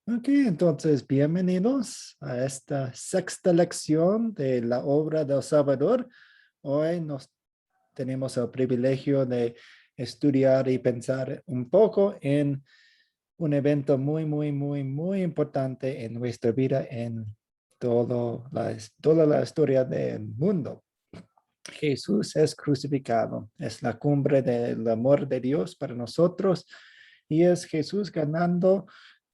Ok, entonces bienvenidos a esta sexta lección de la obra del Salvador. Hoy nos tenemos el privilegio de estudiar y pensar un poco en un evento muy importante en nuestra vida, en toda la historia del mundo. Jesús es crucificado, es la cumbre del amor de Dios para nosotros y es Jesús ganando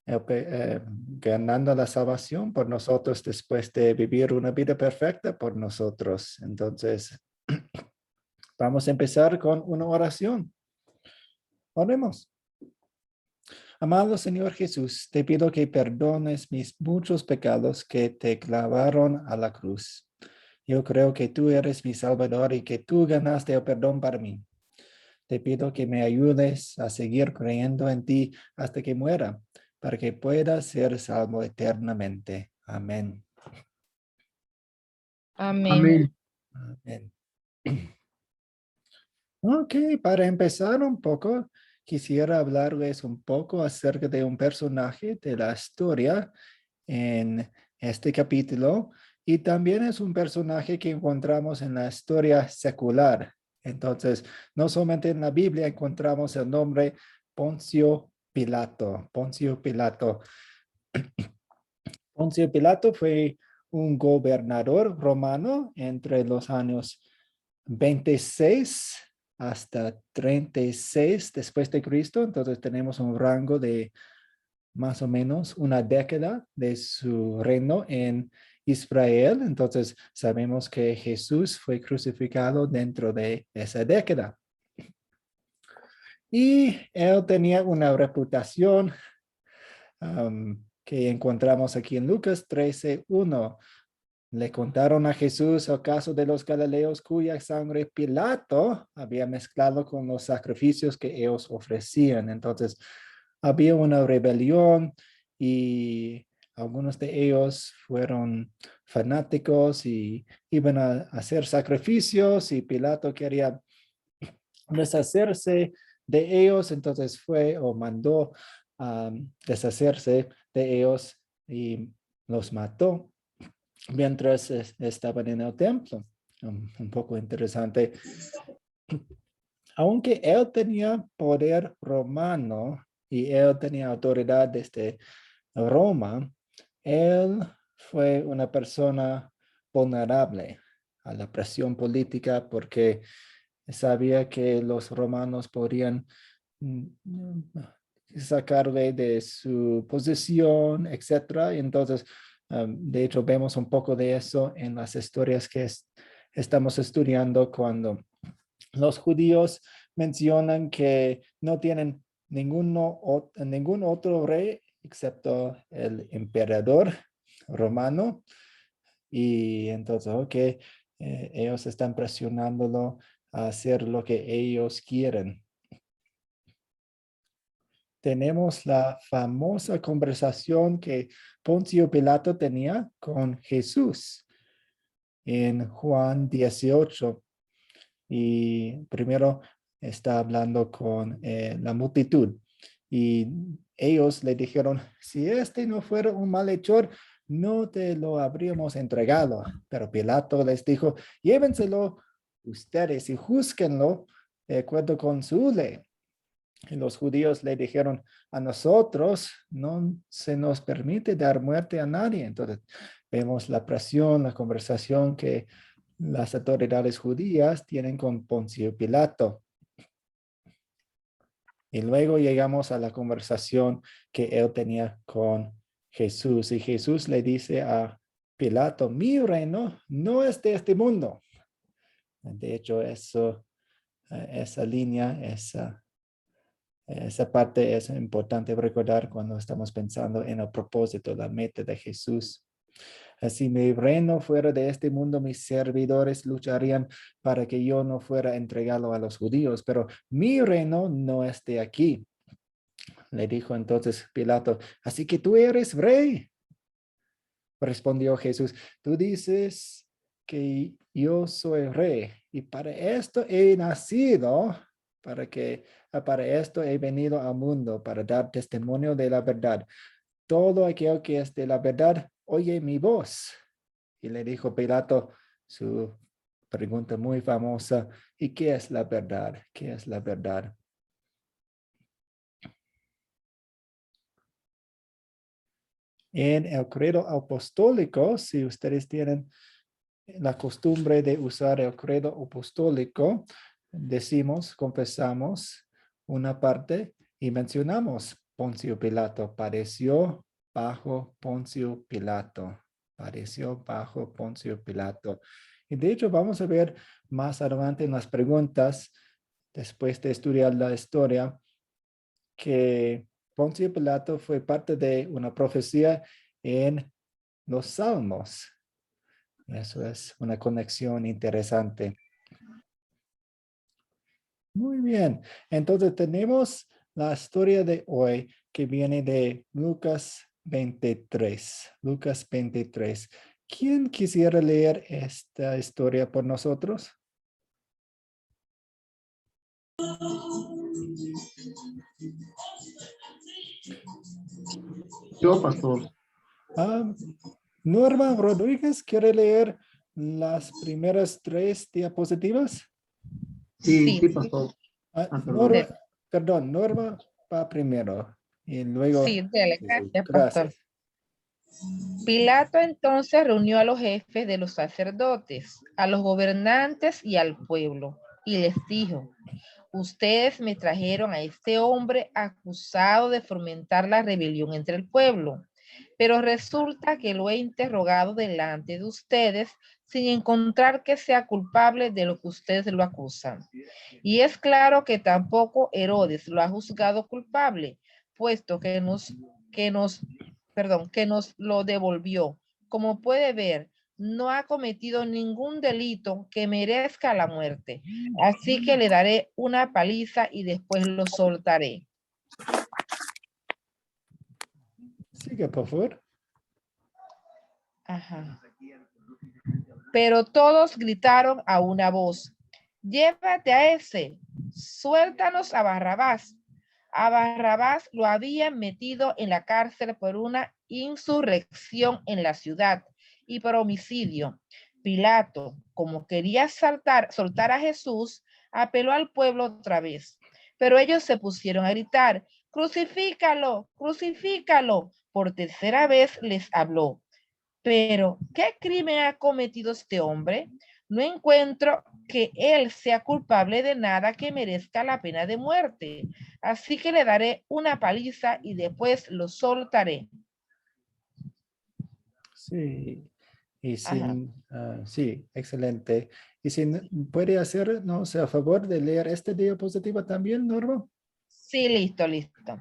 la salvación por nosotros después de vivir una vida perfecta por nosotros. Entonces, vamos a empezar con una oración. Oremos. Amado Señor Jesús, te pido que perdones mis muchos pecados que te clavaron a la cruz. Yo creo que tú eres mi Salvador y que tú ganaste el perdón para mí. Te pido que me ayudes a seguir creyendo en ti hasta que muera, para que pueda ser salvo eternamente. Amén. Amén. Amén. Amén. Ok, para empezar un poco, quisiera hablarles un poco acerca de un personaje de la historia en este capítulo y también es un personaje que encontramos en la historia secular. Entonces, no solamente en la Biblia encontramos el nombre Poncio Pilato. Poncio Pilato. Poncio Pilato fue un gobernador romano entre los años 26 hasta 36 después de Cristo. Entonces tenemos un rango de más o menos una década de su reino en Israel. Entonces sabemos que Jesús fue crucificado dentro de esa década. Y él tenía una reputación que encontramos aquí en Lucas 13:1. Le contaron a Jesús el caso de los galileos cuya sangre Pilato había mezclado con los sacrificios que ellos ofrecían. Entonces, había una rebelión y algunos de ellos fueron fanáticos y iban a hacer sacrificios y Pilato quería deshacerse de ellos, entonces fue o mandó deshacerse de ellos y los mató mientras estaban en el templo. Un poco interesante. Aunque él tenía poder romano y él tenía autoridad desde Roma, él fue una persona vulnerable a la presión política porque sabía que los romanos podrían mm, sacarle de su posición, etcétera. Entonces, de hecho, vemos un poco de eso en las historias que estamos estudiando cuando los judíos mencionan que no tienen ningún otro rey excepto el emperador romano. Y entonces, ok, ellos están presionándolo a hacer lo que ellos quieren. Tenemos la famosa conversación que Poncio Pilato tenía con Jesús en Juan 18. Y primero está hablando con la multitud. Y ellos le dijeron, si este no fuera un malhechor, no te lo habríamos entregado. Pero Pilato les dijo, llévenselo ustedes y júzguenlo de acuerdo con su ley. Y los judíos le dijeron, a nosotros no se nos permite dar muerte a nadie. Entonces vemos la presión, la conversación que las autoridades judías tienen con Poncio Pilato. Y luego llegamos a la conversación que él tenía con Jesús. Y Jesús le dice a Pilato, mi reino no es de este mundo. De hecho, esa línea, esa parte es importante recordar cuando estamos pensando en el propósito, la meta de Jesús. Si mi reino fuera de este mundo, mis servidores lucharían para que yo no fuera entregado a los judíos, pero mi reino no es de aquí. Le dijo entonces Pilato, así que tú eres rey. Respondió Jesús, tú dices que yo soy rey y para esto he nacido, para esto he venido al mundo, para dar testimonio de la verdad. todo aquello que es de la verdad, oye mi voz. Y le dijo Pilato su pregunta muy famosa, ¿y qué es la verdad? ¿Qué es la verdad? En el credo apostólico, si ustedes tienen la costumbre de usar el credo apostólico, decimos, confesamos una parte y mencionamos Poncio Pilato. Padeció bajo Poncio Pilato. Padeció bajo Poncio Pilato. Y de hecho vamos a ver más adelante en las preguntas, después de estudiar la historia, que Poncio Pilato fue parte de una profecía en los Salmos. Eso es una conexión interesante. Muy bien. Entonces tenemos la historia de hoy que viene de Lucas 23. Lucas 23. ¿Quién quisiera leer esta historia por nosotros? Yo, pastor. Ah, Norma Rodríguez quiere leer las primeras 3 diapositivas. Sí, Sí, sí, pastor. Perdón. Norma, perdón, Norma va primero y luego. sí, dele, gracias, pastor. Gracias. Pilato entonces reunió a los jefes de los sacerdotes, a los gobernantes y al pueblo, y les dijo: ustedes me trajeron a este hombre acusado de fomentar la rebelión entre el pueblo, pero resulta que lo he interrogado delante de ustedes sin encontrar que sea culpable de lo que ustedes lo acusan. Y es claro que tampoco Herodes lo ha juzgado culpable, puesto que nos lo devolvió. Como puede ver, no ha cometido ningún delito que merezca la muerte. Así que le daré una paliza y después lo soltaré. Sigue, por favor. Ajá. Pero todos gritaron a una voz: llévate a ese, suéltanos a Barrabás. A Barrabás lo habían metido en la cárcel por una insurrección en la ciudad y por homicidio. Pilato, como quería soltar a Jesús, apeló al pueblo otra vez. Pero ellos se pusieron a gritar: crucifícalo, crucifícalo. Por tercera vez les habló: pero, ¿qué crimen ha cometido este hombre? No encuentro que él sea culpable de nada que merezca la pena de muerte. Así que le daré una paliza y después lo soltaré. Sí. Y Ajá. sí, excelente. Y si puede hacernos a favor de leer esta diapositiva también, Norma. Sí, listo, listo.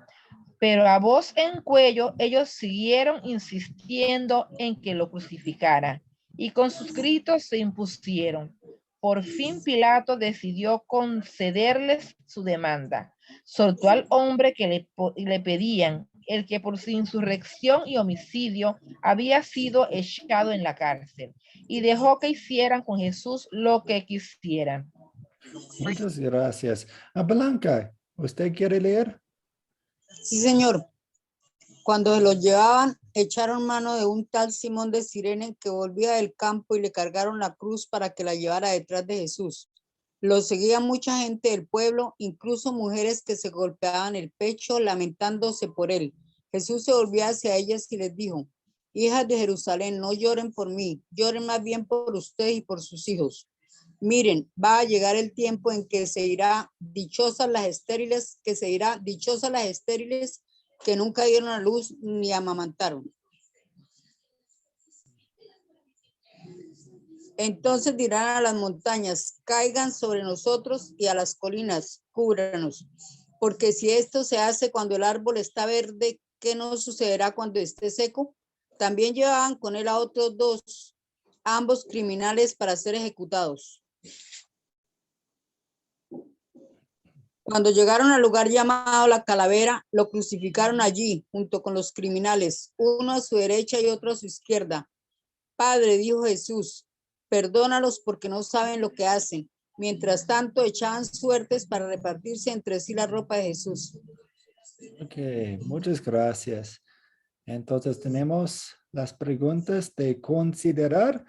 Pero a voz en cuello ellos siguieron insistiendo en que lo crucificara y con sus gritos se impusieron. Por fin Pilato decidió concederles su demanda. Soltó al hombre que le pedían, el que por su insurrección y homicidio había sido echado en la cárcel, y dejó que hicieran con Jesús lo que quisieran. Muchas gracias. Blanca, ¿usted quiere leer? Sí, señor. Cuando se los llevaban, echaron mano de un tal Simón de Cirene que volvía del campo y le cargaron la cruz para que la llevara detrás de Jesús. Lo seguía mucha gente del pueblo, incluso mujeres que se golpeaban el pecho lamentándose por él. Jesús se volvió hacia ellas y les dijo: hijas de Jerusalén, no lloren por mí, lloren más bien por ustedes y por sus hijos. Miren, va a llegar el tiempo en que se irá dichosas las estériles, que nunca dieron a luz ni amamantaron. Entonces dirán a las montañas: caigan sobre nosotros, y a las colinas: cúbranos. Porque si esto se hace cuando el árbol está verde, ¿qué no sucederá cuando esté seco? También llevaban con él a otros dos, ambos criminales, para ser ejecutados. Cuando llegaron al lugar llamado La Calavera, lo crucificaron allí, junto con los criminales, uno a su derecha y otro a su izquierda. Padre, dijo Jesús, perdónalos porque no saben lo que hacen. Mientras tanto, echaban suertes para repartirse entre sí la ropa de Jesús. Ok, muchas gracias. Entonces tenemos las preguntas de considerar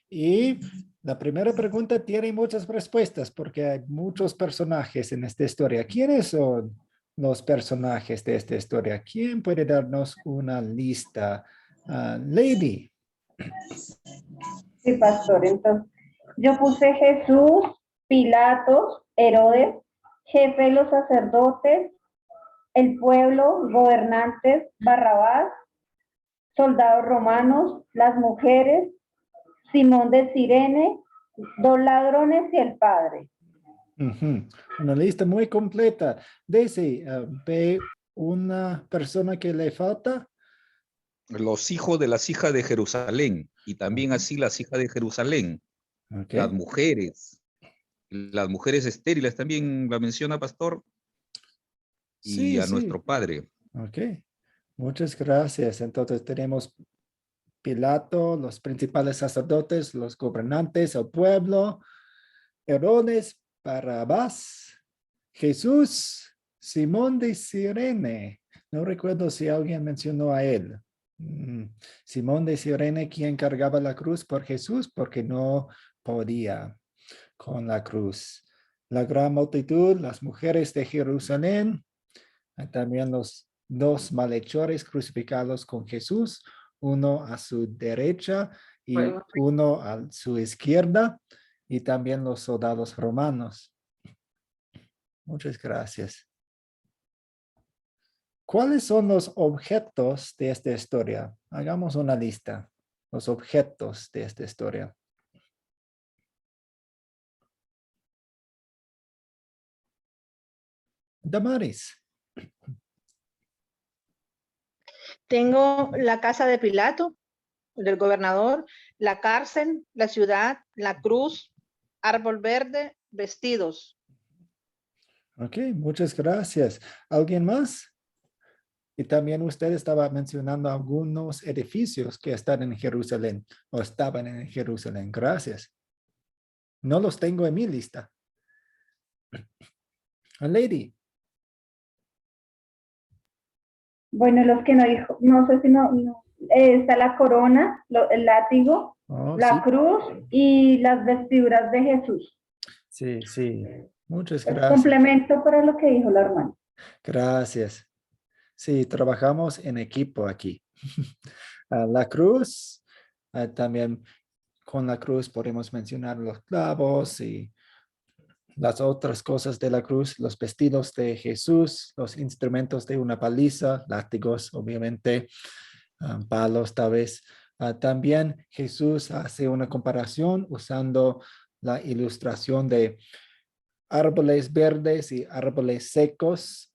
y la primera pregunta tiene muchas respuestas porque hay muchos personajes en esta historia. ¿Quiénes son los personajes de esta historia? ¿Quién puede darnos una lista? Lady. Sí, pastor. Entonces, yo puse Jesús, Pilatos, Herodes, jefe de los sacerdotes, el pueblo, gobernantes, Barrabás, soldados romanos, las mujeres, Simón de Cirene, dos ladrones y el padre. Una lista muy completa. Daisy, ¿ve una persona que le falta? Los hijos de las hijas de Jerusalén, y también así las hijas de Jerusalén, las mujeres estériles también la menciona Pastor, y Sí, a sí. nuestro Padre. Ok, muchas gracias. Entonces tenemos Pilato, los principales sacerdotes, los gobernantes, el pueblo, Herodes, Barrabás, Jesús, Simón de Cirene. No recuerdo si alguien mencionó a él. Simón de Cirene, quien cargaba la cruz por Jesús porque no podía con la cruz. La gran multitud, las mujeres de Jerusalén, también los dos malhechores crucificados con Jesús, uno a su derecha y uno a su izquierda, y también los soldados romanos. Muchas gracias. ¿Cuáles son los objetos de esta historia? Hagamos una lista. Los objetos de esta historia. Damaris. Tengo la casa de Pilato, del gobernador, la cárcel, la ciudad, la cruz, árbol verde, vestidos. Ok, muchas gracias. ¿Alguien más? Y también usted estaba mencionando algunos edificios que están en Jerusalén o estaban en Jerusalén. Gracias. No los tengo en mi lista. A lady. Bueno, los que no dijo, no sé si está la corona, el látigo, Oh, la sí. cruz y las vestiduras de Jesús. Sí, sí. Muchas Es gracias. complemento para lo que dijo la hermana. Gracias. Sí, trabajamos en equipo aquí. La cruz, también con la cruz podemos mencionar los clavos y las otras cosas de la cruz, los vestidos de Jesús, los instrumentos de una paliza, látigos, obviamente, palos tal vez. También Jesús hace una comparación usando la ilustración de árboles verdes y árboles secos.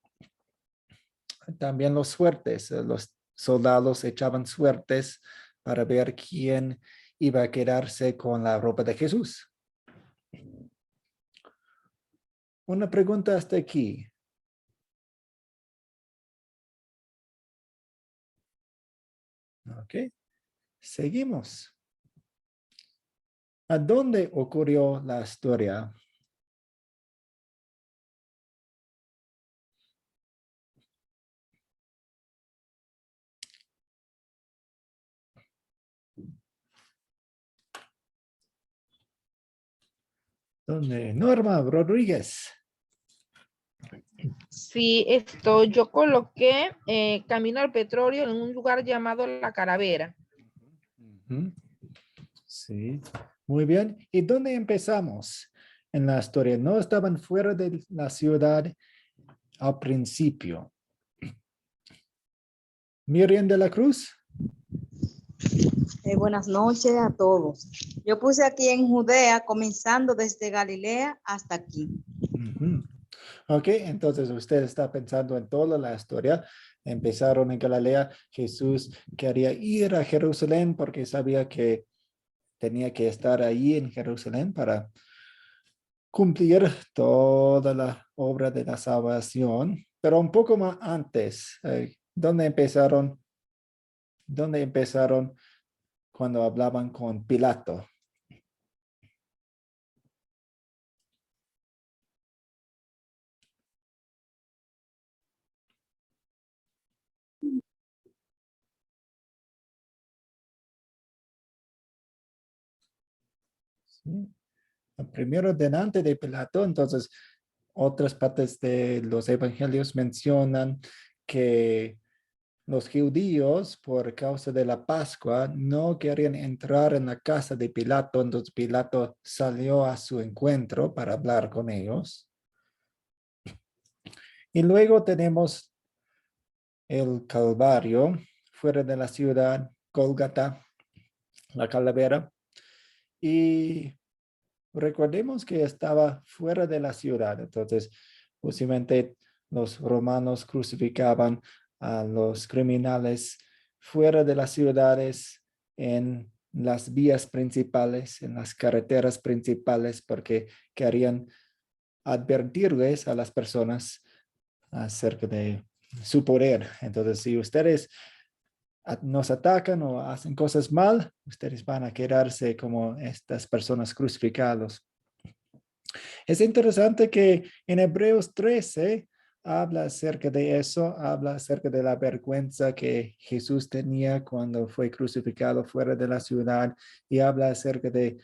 También los suertes, los soldados echaban suertes para ver quién iba a quedarse con la ropa de Jesús. Una pregunta hasta aquí. Ok, seguimos. ¿A dónde ocurrió la historia? ¿Dónde? Norma Rodríguez. Sí, yo coloqué Camino al Petróleo en un lugar llamado La Calavera. Sí, muy bien. ¿Y dónde empezamos en la historia? No estaban fuera de la ciudad al principio. Miriam de la Cruz. Buenas noches a todos. Yo puse aquí en Judea, comenzando desde Galilea hasta aquí. Ok, entonces usted está pensando en toda la historia. Empezaron en Galilea. Jesús quería ir a Jerusalén porque sabía que tenía que estar ahí en Jerusalén para cumplir toda la obra de la salvación. Pero un poco más antes, ¿dónde empezaron? ¿Dónde empezaron cuando hablaban con Pilato? ¿sí? Primero delante de Pilato. Entonces, otras partes de los evangelios mencionan que los judíos, por causa de la Pascua, no querían entrar en la casa de Pilato. Entonces Pilato salió a su encuentro para hablar con ellos. Y luego tenemos el Calvario, fuera de la ciudad, Gólgota, la calavera. Y recordemos que estaba fuera de la ciudad. Entonces, posiblemente los romanos crucificaban a los criminales fuera de las ciudades, en las vías principales, en las carreteras principales, porque querían advertirles a las personas acerca de su poder. Entonces, si ustedes nos atacan o hacen cosas mal, ustedes van a quedarse como estas personas crucificadas. Es interesante que en Hebreos 13 habla acerca de eso, habla acerca de la vergüenza que Jesús tenía cuando fue crucificado fuera de la ciudad, y habla acerca de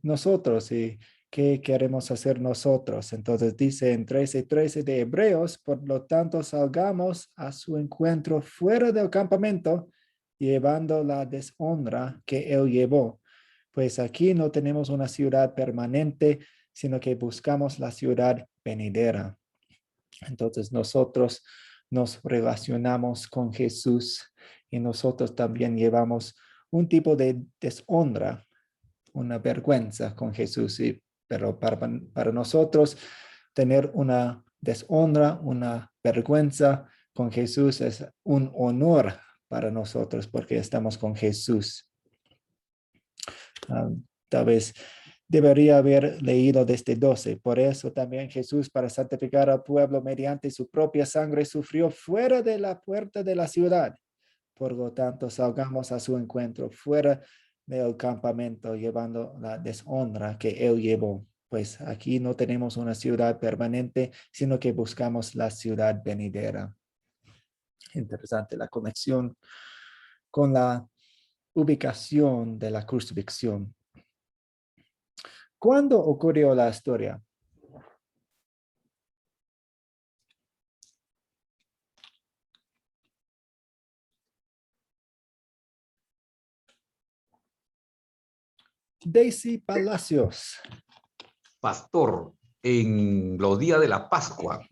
nosotros y qué queremos hacer nosotros. Entonces dice en 13:13 de Hebreos: por lo tanto salgamos a su encuentro fuera del campamento, llevando la deshonra que él llevó. Pues aquí no tenemos una ciudad permanente, sino que buscamos la ciudad venidera. Entonces nosotros nos relacionamos con Jesús y nosotros también llevamos un tipo de deshonra, una vergüenza con Jesús. Pero para nosotros tener una deshonra, una vergüenza con Jesús es un honor para nosotros porque estamos con Jesús. Tal vez debería haber leído desde 12. Por eso también Jesús, para santificar al pueblo mediante su propia sangre, sufrió fuera de la puerta de la ciudad. Por lo tanto, salgamos a su encuentro fuera del campamento, llevando la deshonra que él llevó. Pues aquí no tenemos una ciudad permanente, sino que buscamos la ciudad venidera. Interesante la conexión con la ubicación de la crucifixión. ¿Cuándo ocurrió la historia? Daisy Palacios. Pastor, en los días de la Pascua.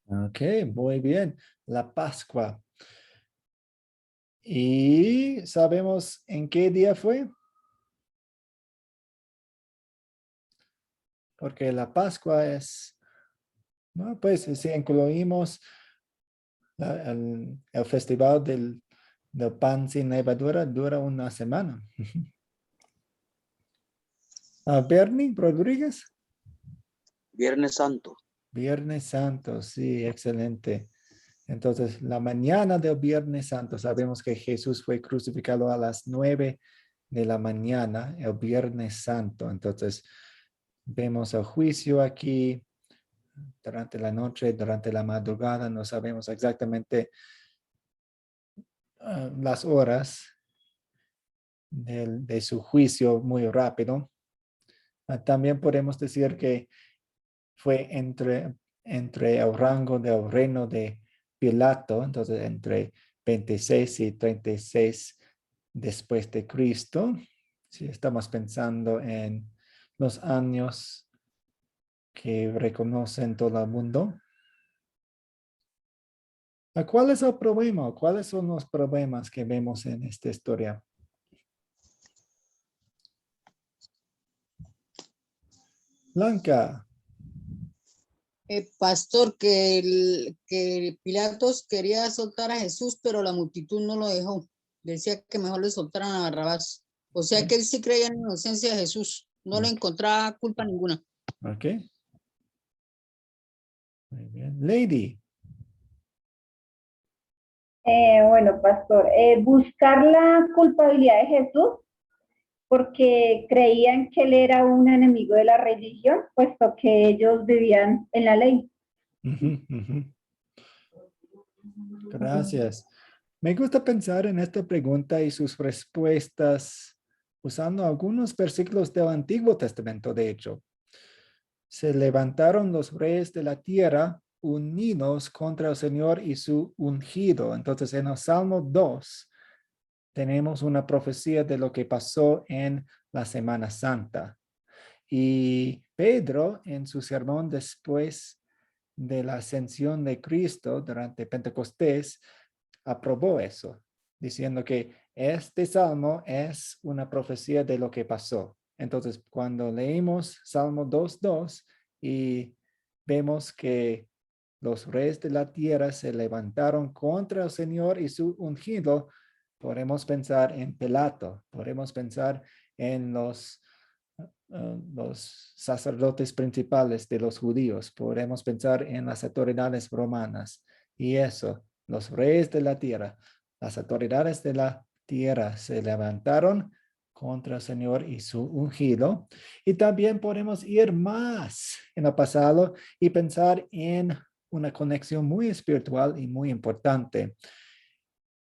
Ok, muy bien. La Pascua. ¿Y sabemos en qué día fue? Porque la Pascua es, ¿no? Pues si incluimos el festival del pan sin levadura, dura una semana. Bernie Rodríguez. Viernes Santo. Viernes Santo, sí, excelente. Entonces, la mañana del Viernes Santo, sabemos que Jesús fue crucificado a las 9 de la mañana, el Viernes Santo. Entonces, vemos el juicio aquí durante la noche, durante la madrugada. No sabemos exactamente las horas de su juicio, muy rápido. También podemos decir que fue entre el rango del reino de Pilato, entonces entre 26 y 36 después de Cristo. Si estamos pensando en los años que reconocen todo el mundo. ¿Cuál es el problema? ¿Cuáles son los problemas que vemos en esta historia? Blanca. Pastor, que Pilatos quería soltar a Jesús, pero la multitud no lo dejó. Decía que mejor le soltaran a Barrabás. O sea que él sí creía en la inocencia de Jesús. No le encontraba culpa ninguna. Ok. Muy bien. Lady. Bueno, pastor, buscar la culpabilidad de Jesús porque creían que él era un enemigo de la religión, puesto que ellos vivían en la ley. Gracias. Me gusta pensar en esta pregunta y sus respuestas usando algunos versículos del Antiguo Testamento, de hecho. Se levantaron los reyes de la tierra unidos contra el Señor y su ungido. Entonces, en el Salmo 2 tenemos una profecía de lo que pasó en la Semana Santa. Y Pedro, en su sermón después de la ascensión de Cristo durante Pentecostés, aprobó eso, diciendo que este salmo es una profecía de lo que pasó. Entonces, cuando leímos Salmo 2:2 y vemos que los reyes de la tierra se levantaron contra el Señor y su ungido, podemos pensar en Pilato, podemos pensar en los sacerdotes principales de los judíos, podemos pensar en las autoridades romanas y eso, los reyes de la tierra, las autoridades de la tierra se levantaron contra el Señor y su ungido. Y también podemos ir más en el pasado y pensar en una conexión muy espiritual y muy importante.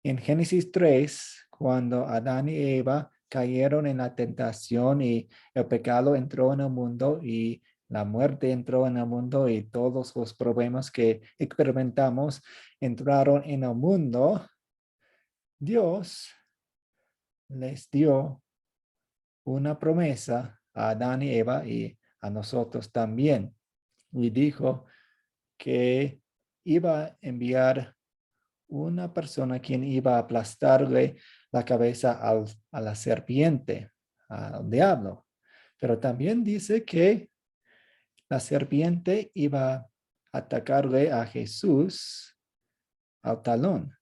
En Génesis 3, cuando Adán y Eva cayeron en la tentación y el pecado entró en el mundo y la muerte entró en el mundo y todos los problemas que experimentamos entraron en el mundo, Dios les dio una promesa a Adán y Eva y a nosotros también. Y dijo que iba a enviar una persona quien iba a aplastarle la cabeza a la serpiente, al diablo. Pero también dice que la serpiente iba a atacarle a Jesús al talón.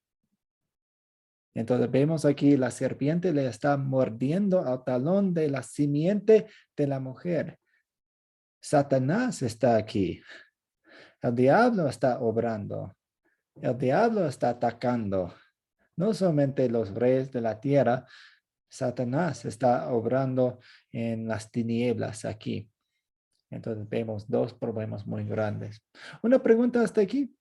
Entonces vemos aquí la serpiente le está mordiendo al talón de la simiente de la mujer. Satanás está aquí. El diablo está obrando. El diablo está atacando. No solamente los reyes de la tierra, Satanás está obrando en las tinieblas aquí. Entonces vemos dos problemas muy grandes. Una pregunta hasta aquí.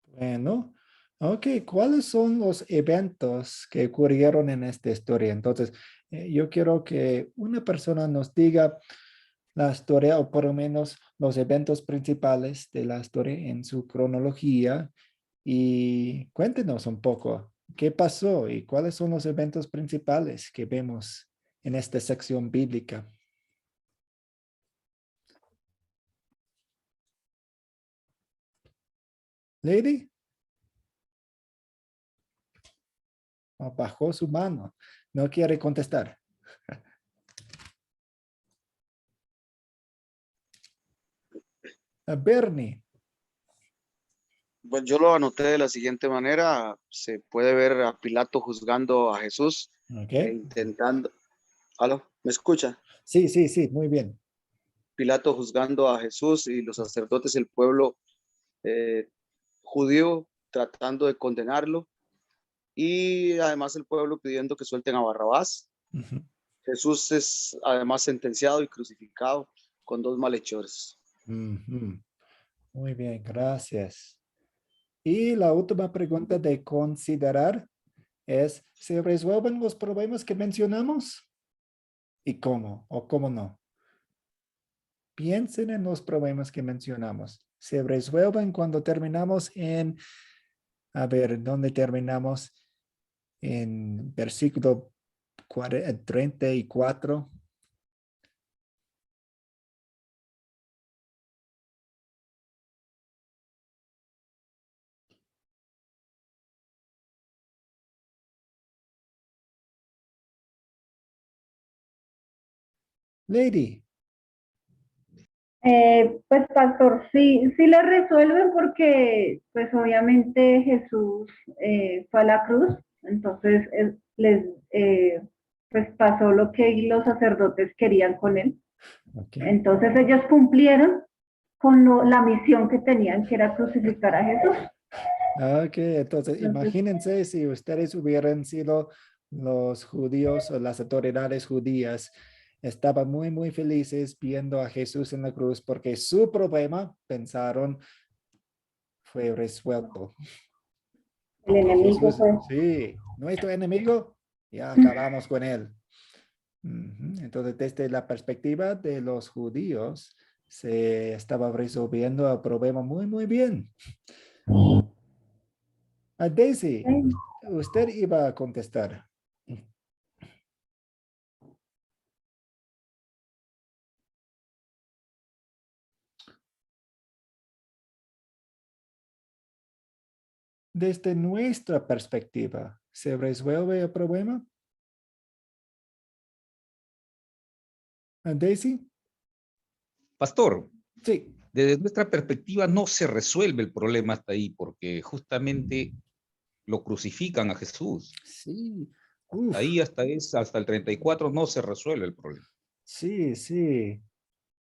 Bueno, ok, ¿cuáles son los eventos que ocurrieron en esta historia? Entonces, yo quiero que una persona nos diga la historia o por lo menos los eventos principales de la historia en su cronología y cuéntenos un poco qué pasó y cuáles son los eventos principales que vemos en esta sección bíblica. Lady. Bajó su mano. No quiere contestar. Bernie. Pues yo lo anoté de la siguiente manera. Se puede ver a Pilato juzgando a Jesús e Ok. intentando. ¿Aló? ¿Me escucha? Sí, sí, sí, muy bien. Pilato juzgando a Jesús y los sacerdotes, el pueblo judío tratando de condenarlo y además el pueblo pidiendo que suelten a Barrabás. Ujú. Jesús es además sentenciado y crucificado con dos malhechores. Ujú. Muy bien, gracias. Y la última pregunta de considerar es, ¿se resuelven los problemas que mencionamos? ¿Y cómo o cómo no? Piensen en los problemas que mencionamos. Se resuelven cuando terminamos en, a ver, ¿dónde terminamos? En versículo 34. Lady. Pues pastor, sí, sí le resuelven porque pues obviamente Jesús fue a la cruz, entonces pues pasó lo que los sacerdotes querían con él. Okay. Entonces ellos cumplieron con la misión que tenían, que era crucificar a Jesús. Ok, entonces imagínense si ustedes hubieran sido los judíos o las autoridades judías, estaban muy, muy felices viendo a Jesús en la cruz porque su problema, pensaron, fue resuelto. El enemigo Jesús, fue. sí, nuestro enemigo, ya acabamos con él. Entonces, desde la perspectiva de los judíos, se estaba resolviendo el problema muy, muy bien. Daisy, usted iba a contestar. Desde nuestra perspectiva, ¿se resuelve el problema? Daisy? Pastor, Sí. desde nuestra perspectiva no se resuelve el problema hasta ahí, porque justamente lo crucifican a Jesús. Sí. Ahí hasta el 34 no se resuelve el problema. Sí, sí.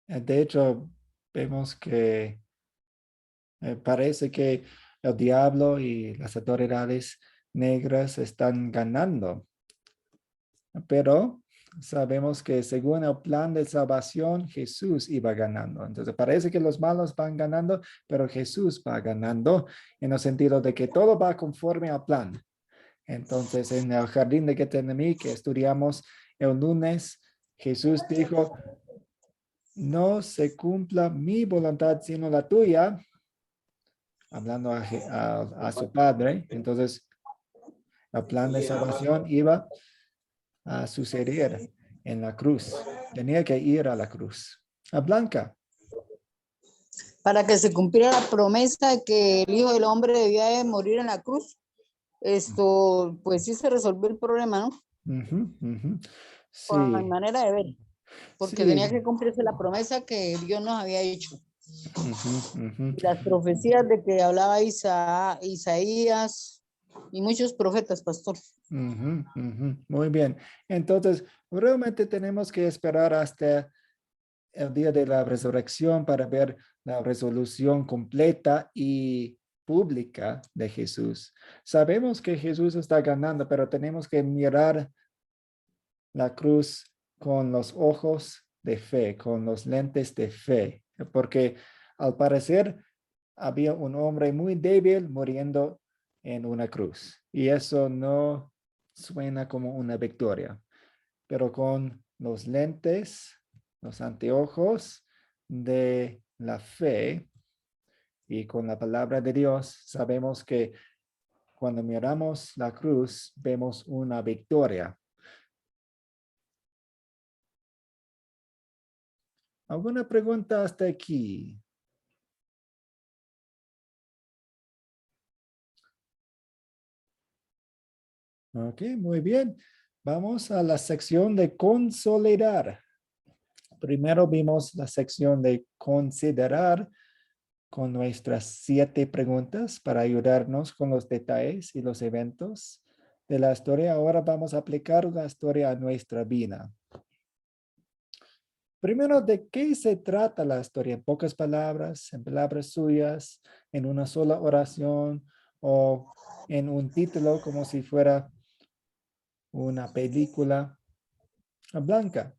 De hecho, vemos que parece que el diablo y las autoridades negras están ganando. Pero sabemos que según el plan de salvación, Jesús iba ganando. Entonces parece que los malos van ganando, pero Jesús va ganando en el sentido de que todo va conforme al plan. Entonces en el jardín de Getsemaní que estudiamos el lunes, Jesús dijo, no se cumpla mi voluntad sino la tuya, hablando a su padre. Entonces el plan de salvación iba a suceder en la cruz. Tenía que ir a la cruz. A Blanca. Para que se cumpliera la promesa de que el Hijo del Hombre debía de morir en la cruz. Esto, pues sí se resolvió el problema, ¿no? Por mi Sí, manera de ver. Porque sí. tenía que cumplirse la promesa que Dios nos había hecho. Ujú. Y las profecías de que hablaba Isaías y muchos profetas, pastor. Muy bien. Entonces, realmente tenemos que esperar hasta el día de la resurrección para ver la resolución completa y pública de Jesús. Sabemos que Jesús está ganando, pero tenemos que mirar la cruz con los ojos de fe, con los lentes de fe, porque al parecer había un hombre muy débil muriendo en una cruz y eso no suena como una victoria, pero con los lentes, los anteojos de la fe y con la palabra de Dios, sabemos que cuando miramos la cruz, vemos una victoria. ¿Alguna pregunta hasta aquí? Ok, muy bien. Vamos a la sección de consolidar. Primero vimos la sección de considerar con nuestras 7 preguntas para ayudarnos con los detalles y los eventos de la historia. Ahora vamos a aplicar la historia a nuestra vida. Primero, ¿de qué se trata la historia? En pocas palabras, en palabras suyas, en una sola oración o en un título como si fuera una película. Blanca.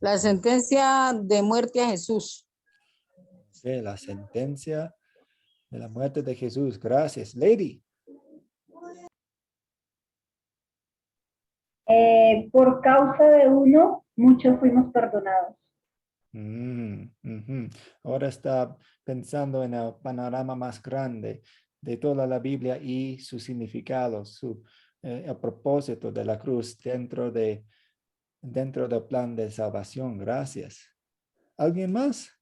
La sentencia de muerte a Jesús. Okay, la sentencia de la muerte de Jesús. Gracias. Lady. Por causa de uno, muchos fuimos perdonados. Ahora está pensando en el panorama más grande de toda la Biblia y su significado, el propósito de la cruz dentro del plan de salvación. Gracias. ¿Alguien más?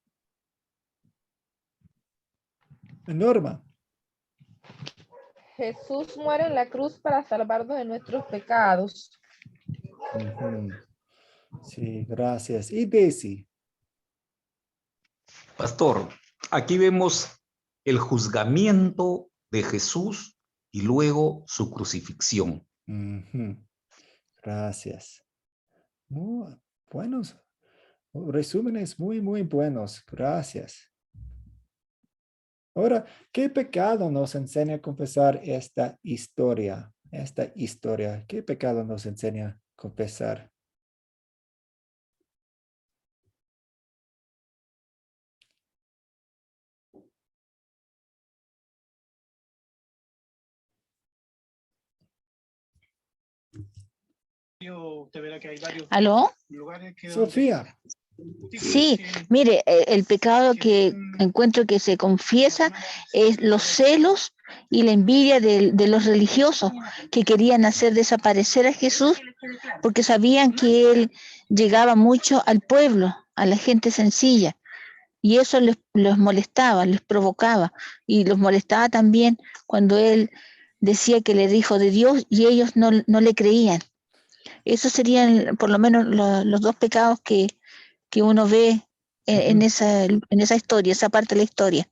Norma. Jesús muere en la cruz para salvarnos de nuestros pecados. Sí, gracias. ¿Y Daisy? Pastor, aquí vemos el juzgamiento de Jesús y luego su crucifixión. Gracias. Muy buenos resúmenes, muy, muy buenos. Gracias. Ahora, ¿qué pecado nos enseña a confesar esta historia? ¿Qué pecado nos enseña a confesar? ¿Aló? Sofía. Sí, mire, el pecado que encuentro que se confiesa es los celos y la envidia de los religiosos que querían hacer desaparecer a Jesús porque sabían que él llegaba mucho al pueblo, a la gente sencilla, y eso los molestaba, les provocaba, y los molestaba también cuando él decía que era hijo de Dios y ellos no le creían. Esos serían por lo menos los dos pecados que uno ve en esa historia, esa parte de la historia.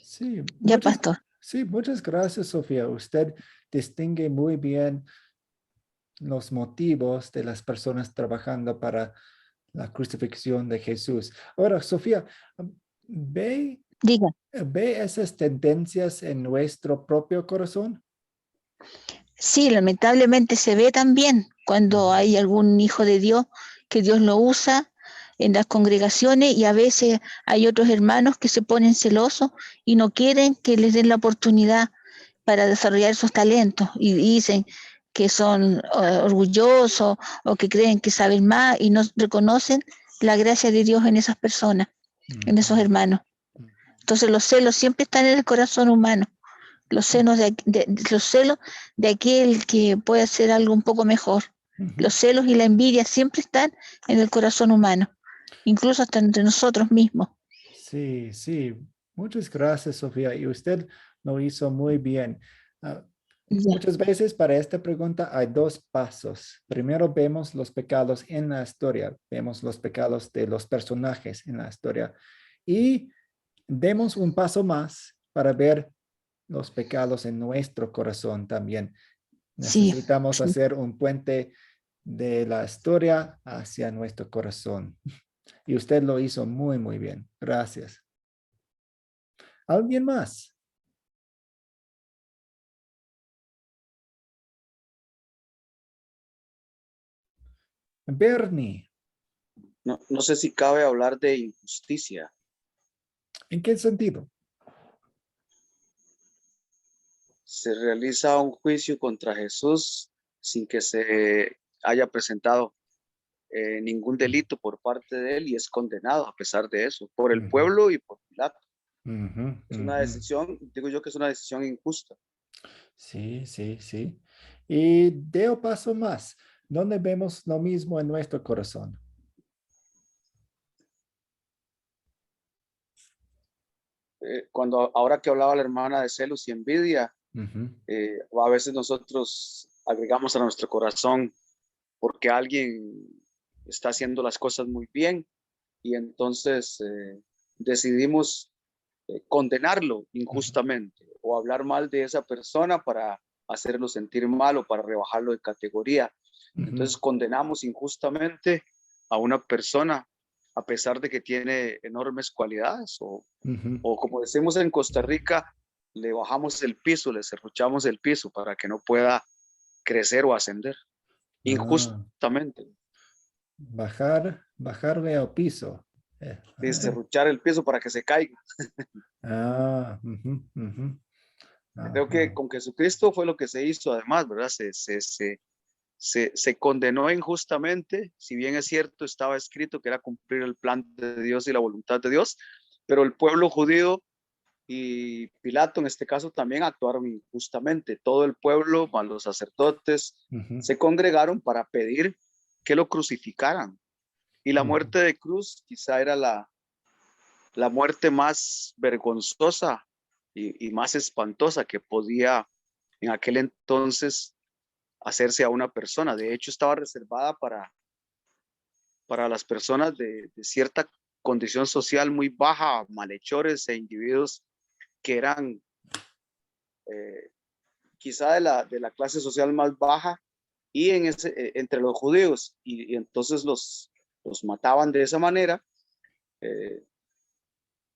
Sí, Ya, pastor. Sí, muchas gracias, Sofía. Usted distingue muy bien los motivos de las personas trabajando para la crucifixión de Jesús. Ahora, Sofía, ¿ve esas tendencias en nuestro propio corazón? Sí, lamentablemente se ve también cuando hay algún hijo de Dios que Dios lo usa en las congregaciones, y a veces hay otros hermanos que se ponen celosos y no quieren que les den la oportunidad para desarrollar sus talentos, y dicen que son orgullosos o que creen que saben más y no reconocen la gracia de Dios en esas personas, en esos hermanos. Entonces los celos siempre están en el corazón humano. Los celos de aquel que puede hacer algo un poco mejor. Los celos y la envidia siempre están en el corazón humano, incluso hasta entre nosotros mismos. Sí, sí. Muchas gracias, Sofía. Y usted lo hizo muy bien. Muchas veces para esta pregunta hay dos pasos. Primero vemos los pecados en la historia. Vemos los pecados de los personajes en la historia. Y demos un paso más para ver los pecados en nuestro corazón también. Necesitamos hacer un puente de la historia hacia nuestro corazón. Y usted lo hizo muy, muy bien. Gracias. ¿Alguien más? Bernie. No sé si cabe hablar de injusticia. ¿En qué sentido? Se realiza un juicio contra Jesús sin que se haya presentado ningún delito por parte de él, y es condenado a pesar de eso, por el pueblo y por Pilato. Es una decisión, digo yo que es una decisión injusta. Sí, sí, sí. Y de paso más, ¿dónde vemos lo mismo en nuestro corazón? Ahora que hablaba la hermana de celos y envidia, a veces nosotros agregamos a nuestro corazón porque alguien está haciendo las cosas muy bien, y entonces decidimos condenarlo injustamente o hablar mal de esa persona para hacerlo sentir mal o para rebajarlo de categoría. Entonces condenamos injustamente a una persona a pesar de que tiene enormes cualidades, o como decimos en Costa Rica, le bajamos el piso, le cerruchamos el piso para que no pueda crecer o ascender injustamente. Bajarle al piso. Y cerruchar el piso para que se caiga. Creo que con Jesucristo fue lo que se hizo además, ¿verdad? Se condenó injustamente, si bien es cierto, estaba escrito que era cumplir el plan de Dios y la voluntad de Dios, pero el pueblo judío y Pilato en este caso también actuaron injustamente. Todo el pueblo, más los sacerdotes, se congregaron para pedir que lo crucificaran. Y la muerte de cruz quizá era la muerte más vergonzosa y más espantosa que podía en aquel entonces hacerse a una persona. De hecho, estaba reservada para las personas de cierta condición social muy baja, malhechores e individuos que eran quizá de la clase social más baja, y entre los judíos, y entonces los mataban de esa manera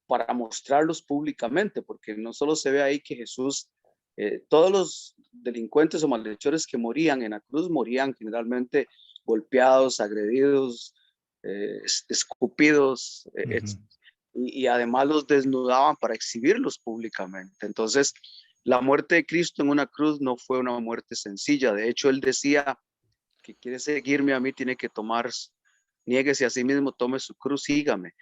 para mostrarlos públicamente, porque no solo se ve ahí que Jesús, todos los delincuentes o malhechores que morían en la cruz morían generalmente golpeados, agredidos, escupidos, y además los desnudaban para exhibirlos públicamente. Entonces, la muerte de Cristo en una cruz no fue una muerte sencilla. De hecho, él decía que quiere seguirme a mí tiene que tomar, niéguese a sí mismo, tome su cruz, sígame.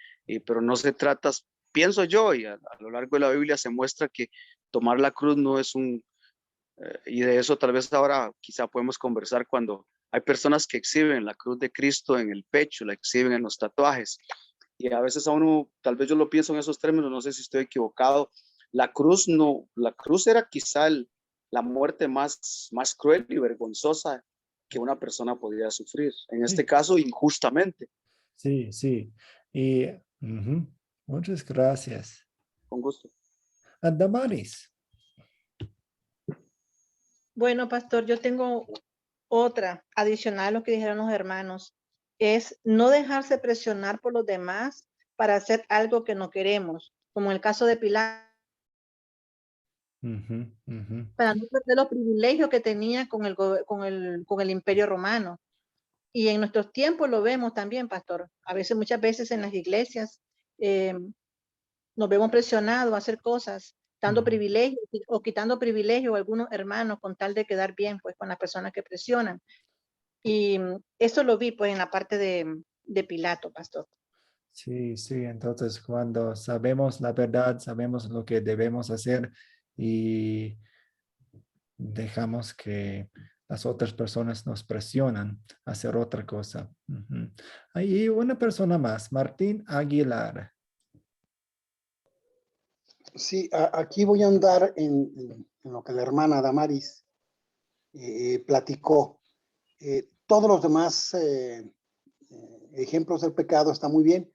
Pero no se trata, pienso yo, y a lo largo de la Biblia se muestra que tomar la cruz no es y de eso tal vez ahora quizá podemos conversar cuando hay personas que exhiben la cruz de Cristo en el pecho, la exhiben en los tatuajes. Y a veces a uno, tal vez yo lo pienso en esos términos, no sé si estoy equivocado. La cruz no, la cruz era quizá la muerte más cruel y vergonzosa que una persona podía sufrir. En este caso, injustamente. Sí, sí. Y muchas gracias. Con gusto. Damaris. Bueno, pastor, yo tengo otra adicional a lo que dijeron los hermanos. Es no dejarse presionar por los demás para hacer algo que no queremos, como en el caso de Pilato, para no perder los privilegios que tenía con el Imperio Romano. Y en nuestros tiempos lo vemos también, pastor. A veces, muchas veces en las iglesias nos vemos presionados a hacer cosas, dando privilegios o quitando privilegios a algunos hermanos con tal de quedar bien pues con las personas que presionan. Y eso lo vi pues en la parte de Pilato, pastor. Sí, sí, entonces cuando sabemos la verdad, sabemos lo que debemos hacer y dejamos que las otras personas nos presionan a hacer otra cosa. Hay una persona más, Martín Aguilar. Sí, aquí voy a andar en lo que la hermana Damaris platicó. Todos los demás ejemplos del pecado están muy bien.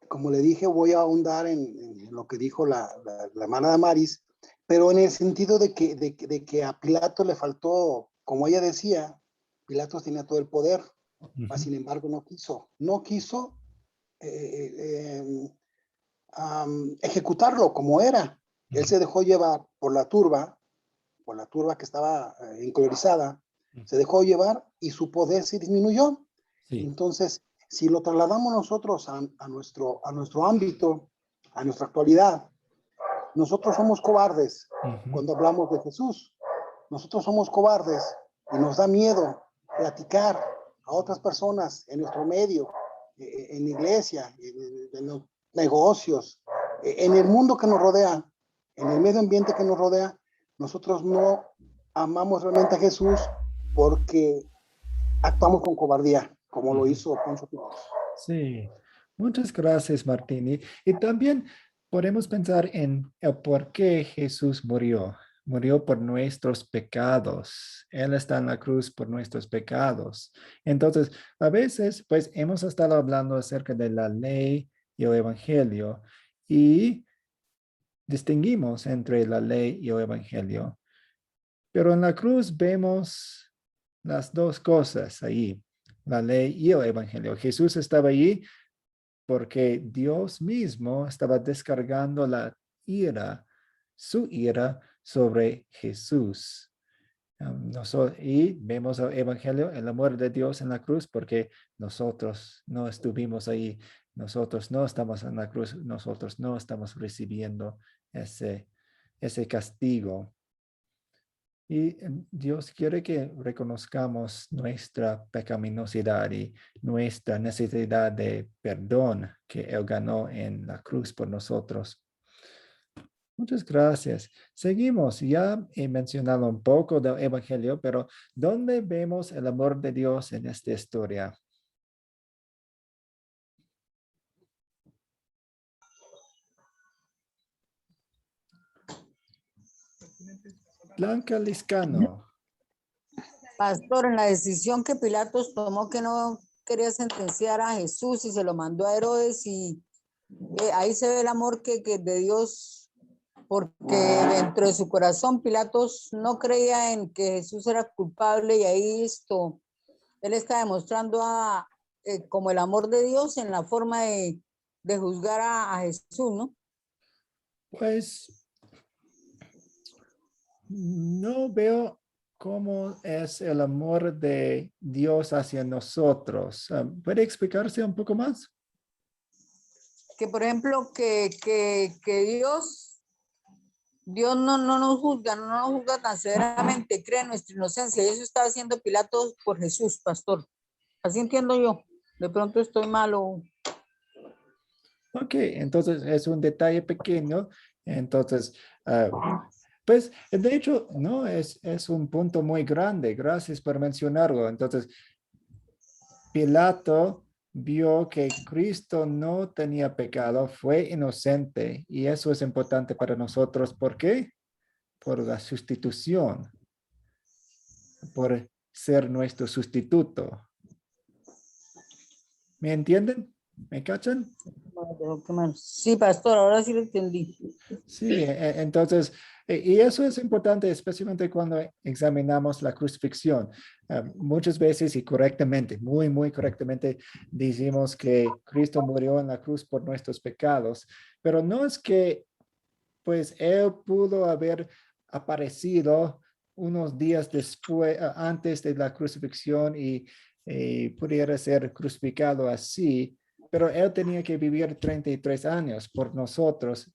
Como le dije, voy a ahondar en lo que dijo la hermana Damaris, pero en el sentido de que a Pilato le faltó, como ella decía, Pilato tenía todo el poder, mas sin embargo no quiso ejecutarlo como era. Él se dejó llevar por la turba que estaba encolerizada, se dejó llevar y su poder se disminuyó. Sí. Entonces, si lo trasladamos nosotros a nuestro ámbito, a nuestra actualidad, nosotros somos cobardes cuando hablamos de Jesús. Nosotros somos cobardes y nos da miedo platicar a otras personas en nuestro medio, en la iglesia, en los negocios, en el mundo que nos rodea, en el medio ambiente que nos rodea. Nosotros no amamos realmente a Jesús porque actuamos con cobardía, como lo hizo Poncio Pilato. Sí, muchas gracias, Martín. Y también podemos pensar en el por qué Jesús murió. Murió por nuestros pecados. Él está en la cruz por nuestros pecados. Entonces, a veces, pues, hemos estado hablando acerca de la ley y el evangelio y distinguimos entre la ley y el evangelio. Pero en la cruz vemos las dos cosas ahí, la ley y el evangelio. Jesús estaba allí porque Dios mismo estaba descargando su ira sobre Jesús. Y vemos el evangelio, el amor de Dios en la cruz, porque nosotros no estuvimos ahí, nosotros no estamos en la cruz, nosotros no estamos recibiendo ese castigo. Y Dios quiere que reconozcamos nuestra pecaminosidad y nuestra necesidad de perdón que Él ganó en la cruz por nosotros. Muchas gracias. Seguimos. Ya he mencionado un poco del Evangelio, pero ¿dónde vemos el amor de Dios en esta historia? Blanca Liscano. Pastor, en la decisión que Pilatos tomó que no quería sentenciar a Jesús y se lo mandó a Herodes y ahí se ve el amor que de Dios, porque dentro de su corazón Pilatos no creía en que Jesús era culpable y ahí él está demostrando como el amor de Dios en la forma de juzgar a Jesús, ¿no? Pues no veo cómo es el amor de Dios hacia nosotros. ¿Puede explicarse un poco más? Que por ejemplo, que Dios Dios no nos juzga tan severamente, cree en nuestra inocencia. Y eso está haciendo Pilato por Jesús, pastor. Así entiendo yo. De pronto estoy malo. Ok, entonces es un detalle pequeño. Entonces, pues de hecho, no, es un punto muy grande. Gracias por mencionarlo. Entonces, Pilato vio que Cristo no tenía pecado, fue inocente. Y eso es importante para nosotros. ¿Por qué? Por la sustitución, por ser nuestro sustituto. ¿Me entienden? ¿Me cachan? Sí, pastor, ahora sí lo entendí. Sí, entonces, y eso es importante, especialmente cuando examinamos la crucifixión. Muchas veces y correctamente, muy correctamente, decimos que Cristo murió en la cruz por nuestros pecados, pero no es que, pues, Él pudo haber aparecido unos días después, antes de la crucifixión y pudiera ser crucificado así, pero Él tenía que vivir 33 años por nosotros,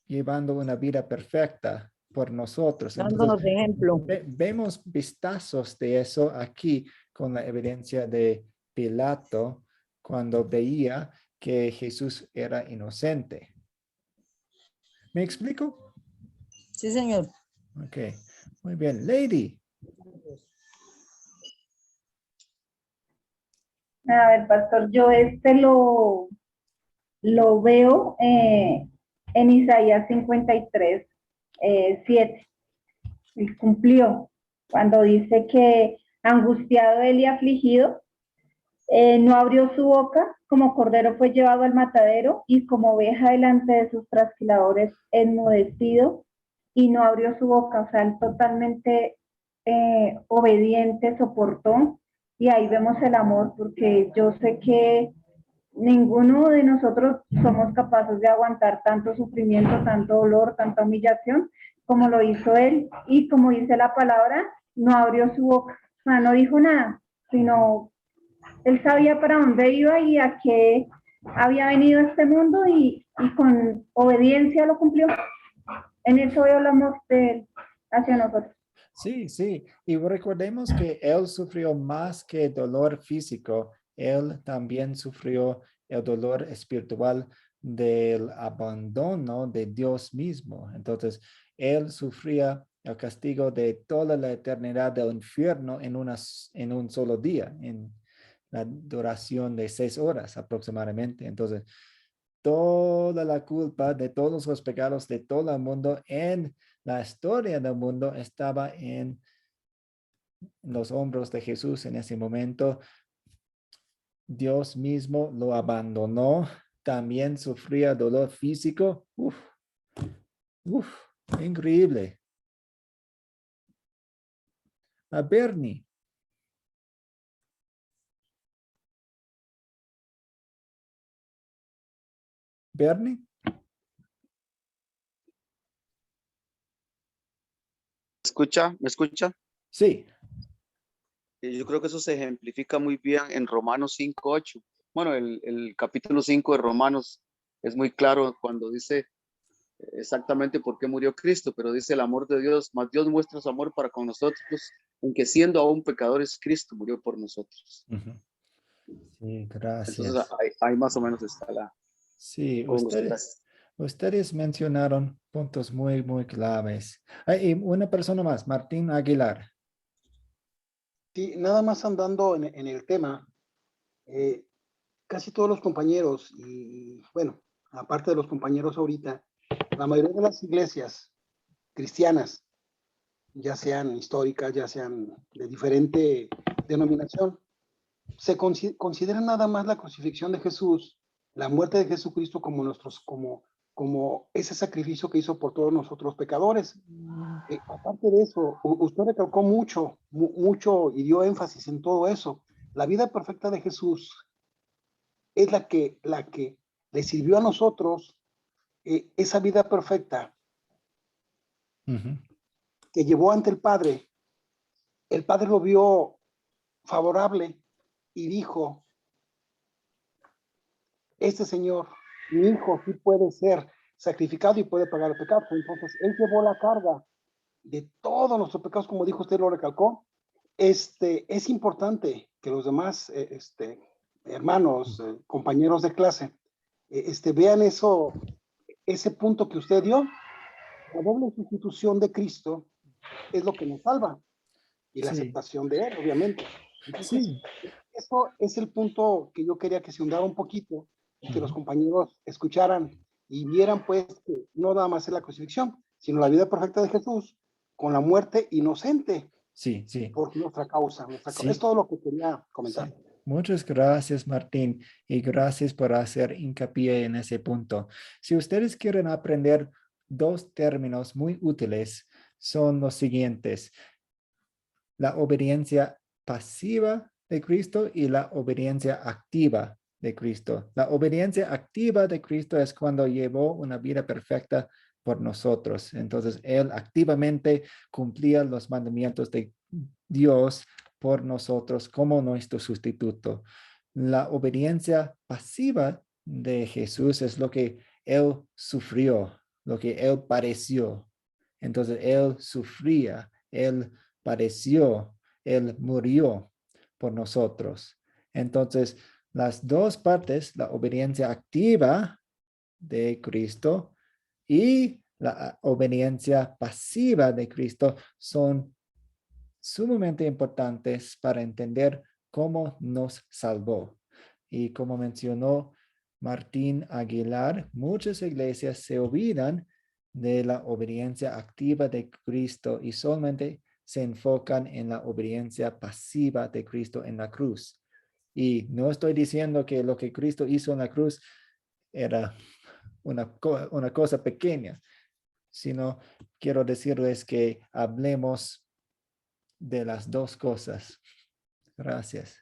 llevando una vida perfecta por nosotros. Dándonos Entonces, ejemplo. vemos vistazos de eso aquí con la evidencia de Pilato cuando veía que Jesús era inocente. ¿Me explico? Sí, señor. Ok, muy bien. Lady. A ver, pastor, yo lo veo en Isaías 53, 7. Él cumplió cuando dice que angustiado él y afligido, no abrió su boca, como cordero fue llevado al matadero y como oveja delante de sus trasquiladores enmudecido y no abrió su boca. O sea, él totalmente obediente, soportó, y ahí vemos el amor, porque yo sé que ninguno de nosotros somos capaces de aguantar tanto sufrimiento, tanto dolor, tanta humillación, como lo hizo él. Y como dice la palabra, no abrió su boca, o sea, no dijo nada, sino él sabía para dónde iba y a qué había venido a este mundo, y con obediencia lo cumplió. En eso veo el amor de él hacia nosotros. Sí, sí. Y recordemos que él sufrió más que dolor físico. Él también sufrió el dolor espiritual del abandono de Dios mismo. Entonces, él sufría el castigo de toda la eternidad del infierno en un solo día, en la duración de 6 horas aproximadamente. Entonces, toda la culpa de todos los pecados de todo el mundo en la historia del mundo estaba en los hombros de Jesús en ese momento. Dios mismo lo abandonó. También sufría dolor físico. Increíble. A Bernie. Bernie. ¿Me escucha? Sí. Yo creo que eso se ejemplifica muy bien en Romanos 5:8. Bueno, el capítulo 5 de Romanos es muy claro cuando dice exactamente por qué murió Cristo, pero dice el amor de Dios, más Dios muestra su amor para con nosotros, aunque siendo aún pecadores, Cristo murió por nosotros. Sí, gracias. Entonces ahí más o menos está la... Sí, ustedes mencionaron puntos muy claves. Y una persona más, Martín Aguilar. Sí, nada más andando en el tema, casi todos los compañeros, y bueno, aparte de los compañeros ahorita, la mayoría de las iglesias cristianas, ya sean históricas, ya sean de diferente denominación, se consideran nada más la crucifixión de Jesús, la muerte de Jesucristo como ese sacrificio que hizo por todos nosotros pecadores. Aparte de eso, usted recalcó mucho y dio énfasis en todo eso. La vida perfecta de Jesús es la que le sirvió a nosotros, esa vida perfecta que llevó ante el Padre. El Padre lo vio favorable y dijo: este señor, mi hijo, sí puede ser sacrificado y puede pagar el pecado. Entonces, Él llevó la carga de todos nuestros pecados, como dijo usted, lo recalcó. Es importante que los demás hermanos, compañeros de clase, vean ese punto que usted dio. La doble sustitución de Cristo es lo que nos salva y la Sí, aceptación de Él, obviamente. Entonces, sí, eso es el punto que yo quería que se hundara un poquito y que los compañeros escucharan y vieran, pues, que no nada más es la crucifixión, sino la vida perfecta de Jesús con la muerte inocente sí, sí. por nuestra causa. Sí. Es todo lo que quería comentar. Sí. Muchas gracias, Martín, y gracias por hacer hincapié en ese punto. Si ustedes quieren aprender dos términos muy útiles, son los siguientes: la obediencia pasiva de Cristo y la obediencia activa de Cristo. La obediencia activa de Cristo es cuando llevó una vida perfecta por nosotros. Entonces, Él activamente cumplía los mandamientos de Dios por nosotros como nuestro sustituto. La obediencia pasiva de Jesús es lo que Él sufrió, lo que Él padeció. Entonces, Él sufría, Él padeció, Él murió por nosotros. Entonces, las dos partes, la obediencia activa de Cristo y la obediencia pasiva de Cristo, son sumamente importantes para entender cómo nos salvó. Y como mencionó Martín Aguilar, muchas iglesias se olvidan de la obediencia activa de Cristo y solamente se enfocan en la obediencia pasiva de Cristo en la cruz. Y no estoy diciendo que lo que Cristo hizo en la cruz era una cosa pequeña, sino quiero decirles que hablemos de las dos cosas. Gracias.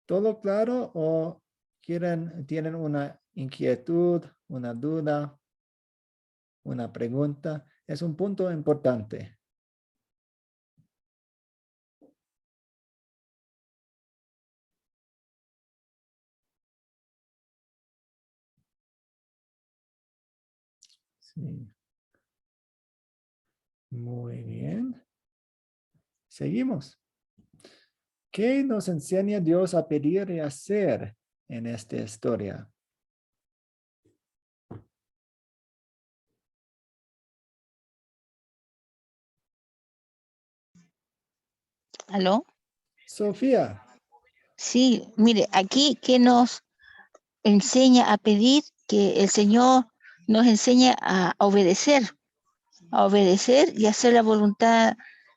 ¿Todo claro o tienen una inquietud, una duda, una pregunta? Es un punto importante. Sí. Muy bien. Seguimos. ¿Qué nos enseña Dios a pedir y hacer en esta historia? ¿Aló? Sofía. Sí, mire, aquí que nos enseña a pedir, que el Señor nos enseña a obedecer y hacer la voluntad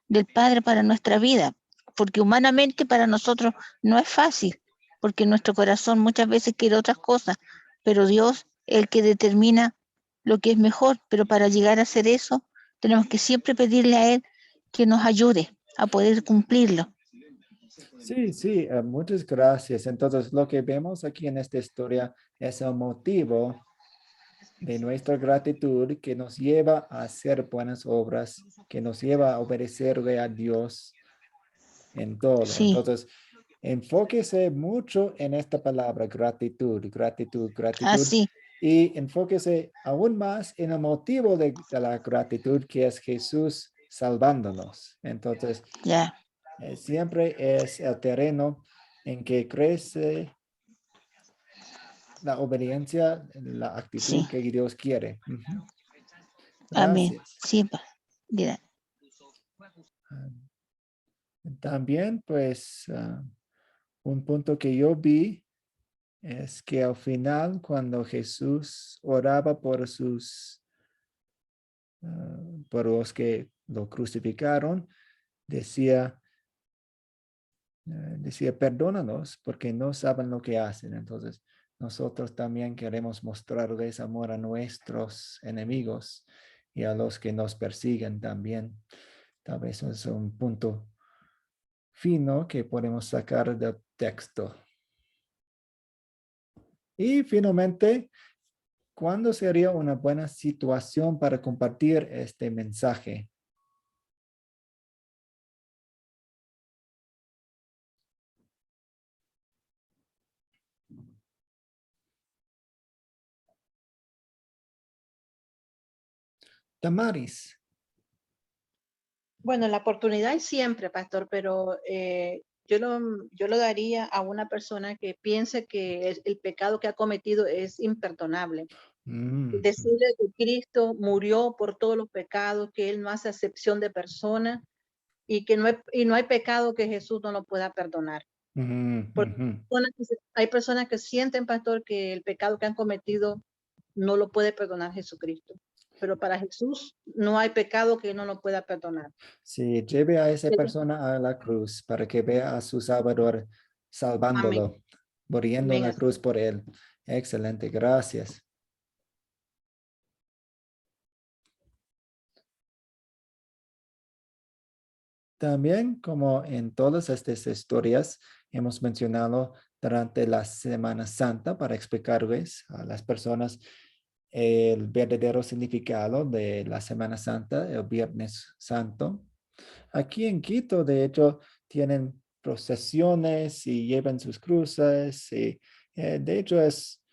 del Padre para nuestra vida, porque humanamente para nosotros no es fácil, porque nuestro corazón muchas veces quiere otras cosas, pero Dios es el que determina lo que es mejor, pero para llegar a hacer eso, tenemos que siempre pedirle a Él que nos ayude a poder cumplirlo. Sí, sí, muchas gracias. Entonces, lo que vemos aquí en esta historia es el motivo de nuestra gratitud que nos lleva a hacer buenas obras, que nos lleva a obedecerle a Dios en todo. Sí. Entonces, enfóquese mucho en esta palabra, gratitud, gratitud, gratitud. Así. Y enfóquese aún más en el motivo de la gratitud, que es Jesús salvándonos. Entonces, ya. Siempre es el terreno en que crece la obediencia, la actitud Sí. que Dios quiere. Uh-huh. Amén. Gracias. Sí, mira. También, pues, un punto que yo vi es que al final, cuando Jesús oraba por por los que lo crucificaron, decía, perdónanos porque no saben lo que hacen. Entonces, nosotros también queremos mostrarles amor a nuestros enemigos y a los que nos persiguen también. Tal vez es un punto fino que podemos sacar del texto. Y finalmente, ¿cuándo sería una buena situación para compartir este mensaje? Damaris. Bueno, la oportunidad es siempre, pastor, pero yo lo daría a una persona que piense que el pecado que ha cometido es imperdonable. Decirle que Cristo murió por todos los pecados, que Él no hace acepción de persona y que no hay pecado que Jesús no lo pueda perdonar. Hay personas que sienten, pastor, que el pecado que han cometido no lo puede perdonar Jesucristo. Pero para Jesús no hay pecado que no lo pueda perdonar. Sí, lleve a esa persona a la cruz para que vea a su Salvador salvándolo, Amén. muriendo en Amén. la cruz por él. Excelente, gracias. También, como en todas estas historias, hemos mencionado durante la Semana Santa para explicarles a las personas el verdadero significado de la Semana Santa, el Viernes Santo. Aquí en Quito, de hecho, tienen procesiones y llevan sus cruces. Y, de hecho, es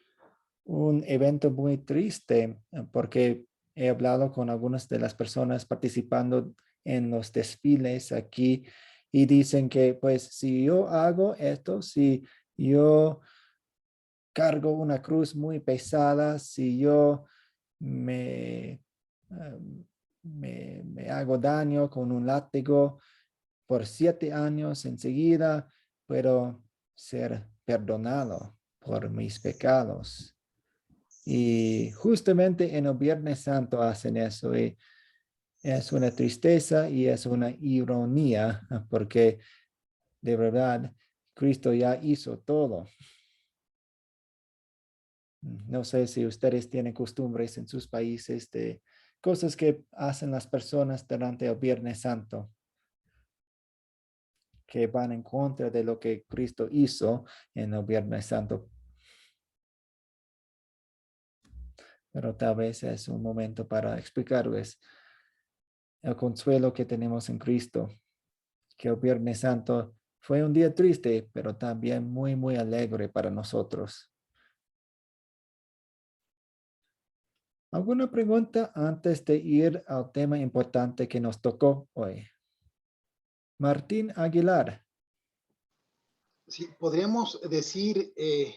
un evento muy triste porque he hablado con algunas de las personas participando en los desfiles aquí y dicen que, pues, si yo hago esto, si yo cargo una cruz muy pesada, si yo me hago daño con un látigo por 7 años, enseguida puedo ser perdonado por mis pecados. Y justamente en el Viernes Santo hacen eso y es una tristeza y es una ironía porque de verdad Cristo ya hizo todo. No sé si ustedes tienen costumbres en sus países de cosas que hacen las personas durante el Viernes Santo que van en contra de lo que Cristo hizo en el Viernes Santo. Pero tal vez es un momento para explicarles el consuelo que tenemos en Cristo, que el Viernes Santo fue un día triste, pero también muy, muy alegre para nosotros. ¿Alguna pregunta antes de ir al tema importante que nos tocó hoy? Martín Aguilar. Sí, podríamos decir, en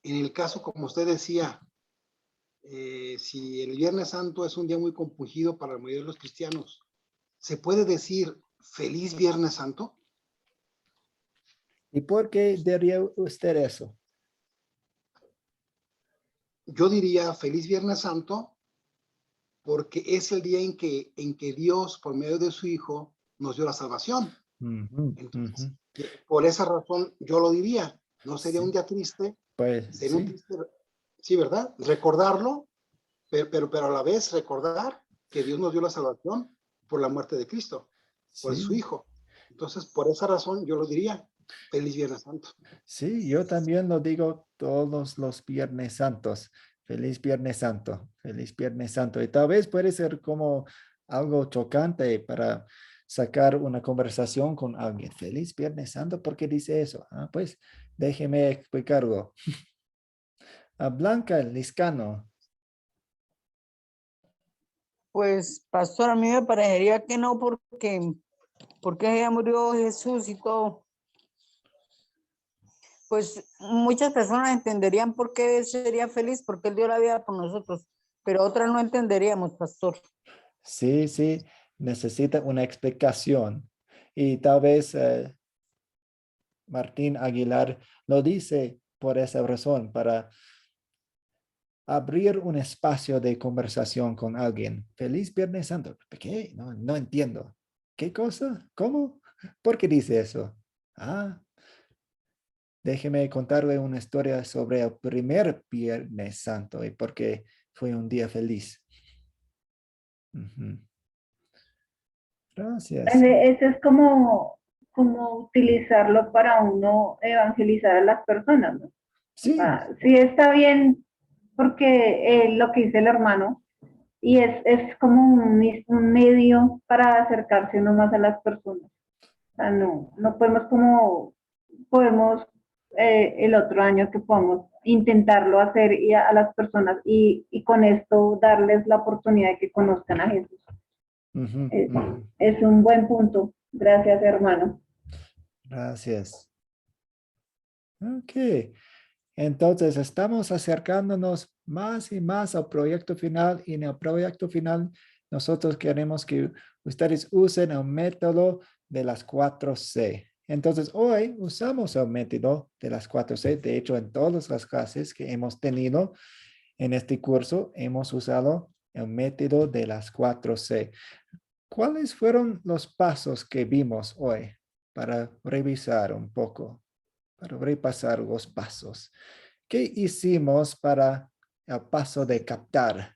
el caso, como usted decía, si el Viernes Santo es un día muy compungido para la mayoría de los cristianos, ¿se puede decir feliz Viernes Santo? ¿Y por qué diría usted eso? Yo diría feliz Viernes Santo porque es el día en que Dios, por medio de su Hijo, nos dio la salvación. Entonces, por esa razón yo lo diría. No sería un día triste, pues, sería un triste, sí, ¿verdad? Recordarlo, pero a la vez recordar que Dios nos dio la salvación por la muerte de Cristo, por su Hijo. Entonces, por esa razón yo lo diría, feliz Viernes Santo. Sí, yo también lo digo todos los Viernes Santos. Feliz Viernes Santo, feliz Viernes Santo. Y tal vez puede ser como algo chocante para sacar una conversación con alguien. Feliz Viernes Santo, ¿por qué dice eso? Pues déjeme explicarlo. A Blanca Liscano. Pues, pastor, a mí me parecería que no, porque ya murió Jesús y todo. Pues muchas personas entenderían por qué él sería feliz, porque él dio la vida por nosotros, pero otras no entenderíamos, pastor. Sí, necesita una explicación. Y tal vez Martín Aguilar lo dice por esa razón, para abrir un espacio de conversación con alguien. Feliz Viernes Santo. ¿Qué? No entiendo. ¿Qué cosa? ¿Cómo? ¿Por qué dice eso? Déjeme contarle una historia sobre el primer Viernes Santo y por qué fue un día feliz. Gracias. Eso es como utilizarlo para uno evangelizar a las personas, ¿no? Sí. Sí está bien porque lo que dice el hermano, y es como un medio para acercarse uno más a las personas. O sea, no podemos podemos el otro año que podamos intentarlo hacer y a las personas y con esto darles la oportunidad de que conozcan a Jesús. Es un buen punto. Gracias, hermano. Gracias. Ok. Entonces, estamos acercándonos más y más al proyecto final y en el proyecto final nosotros queremos que ustedes usen el método de las 4C. Entonces, hoy usamos el método de las 4C. De hecho, en todas las clases que hemos tenido en este curso, hemos usado el método de las 4C. ¿Cuáles fueron los pasos que vimos hoy para revisar un poco? Para repasar los pasos. ¿Qué hicimos para el paso de captar?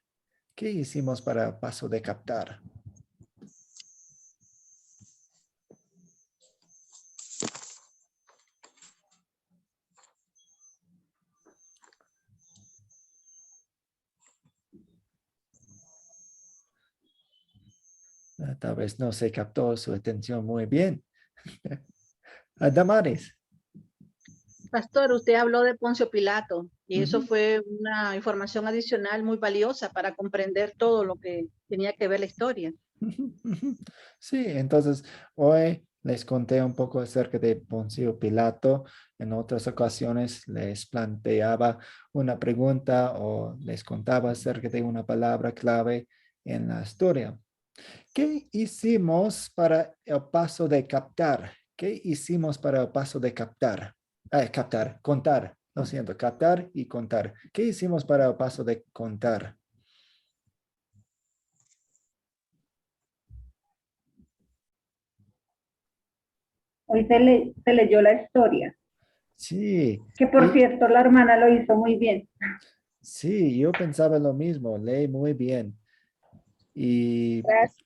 ¿Qué hicimos para el paso de captar? Tal vez no se captó su atención muy bien. Damaris. Pastor, usted habló de Poncio Pilato y eso fue una información adicional muy valiosa para comprender todo lo que tenía que ver la historia. Sí, entonces hoy les conté un poco acerca de Poncio Pilato. En otras ocasiones les planteaba una pregunta o les contaba acerca de una palabra clave en la historia. ¿Qué hicimos para el paso de captar? ¿Qué hicimos para el paso de captar? Contar. Lo siento, captar y contar. ¿Qué hicimos para el paso de contar? Hoy se leyó la historia. Sí. Que por cierto, la hermana lo hizo muy bien. Sí, yo pensaba lo mismo. Leí muy bien. Y Gracias.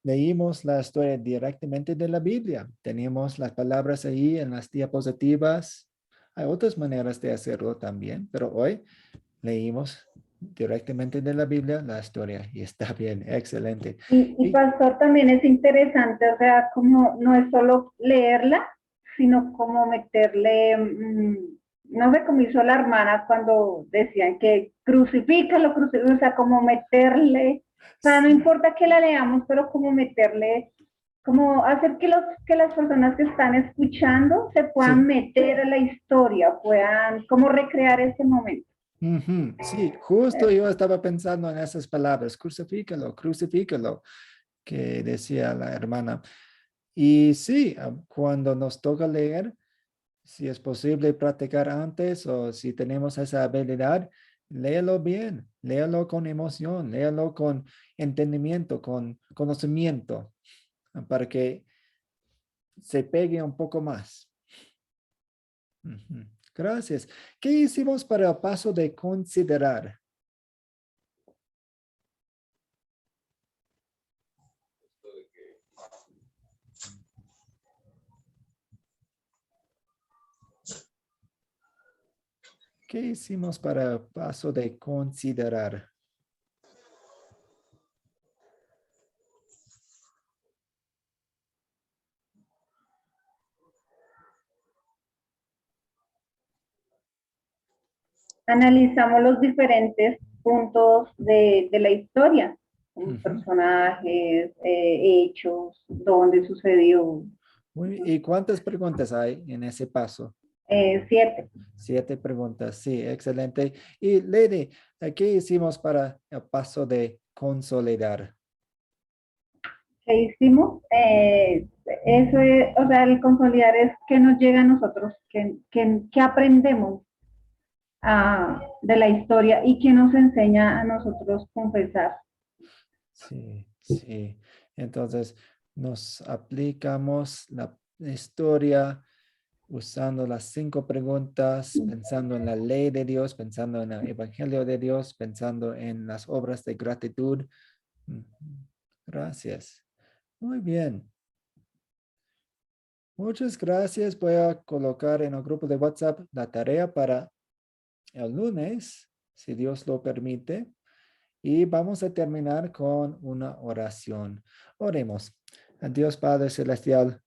leímos la historia directamente de la Biblia. Teníamos las palabras ahí en las diapositivas. Hay otras maneras de hacerlo también, pero hoy leímos directamente de la Biblia la historia y está bien, excelente. Y pastor, también es interesante, o sea, como no es solo leerla, sino como meterle, no sé cómo hizo la hermana cuando decían que crucifícalo, o sea, como meterle, o sea, no importa que la leamos, pero como meterle, como hacer que las personas que están escuchando se puedan meter a la historia, puedan como recrear ese momento. Sí, justo yo estaba pensando en esas palabras, crucifícalo, crucifícalo, que decía la hermana. Y sí, cuando nos toca leer, si es posible practicar antes o si tenemos esa habilidad, léelo bien, léelo con emoción, léelo con entendimiento, con conocimiento, para que se pegue un poco más. Gracias. ¿Qué hicimos para el paso de considerar? ¿Qué hicimos para el paso de considerar? Analizamos los diferentes puntos de la historia, como personajes, hechos, dónde sucedió. ¿Y cuántas preguntas hay en ese paso? 7. 7 preguntas, sí, excelente. Y Lady, ¿qué hicimos para el paso de consolidar? ¿Qué hicimos? Eso es, o sea, el consolidar es que nos llega a nosotros, que aprendemos de la historia y que nos enseña a nosotros confesar. Sí, sí. Entonces, nos aplicamos la historia usando las 5 preguntas, pensando en la ley de Dios, pensando en el evangelio de Dios, pensando en las obras de gratitud. Gracias. Muy bien. Muchas gracias. Voy a colocar en el grupo de WhatsApp la tarea para el lunes, si Dios lo permite. Y vamos a terminar con una oración. Oremos. Dios Padre Celestial,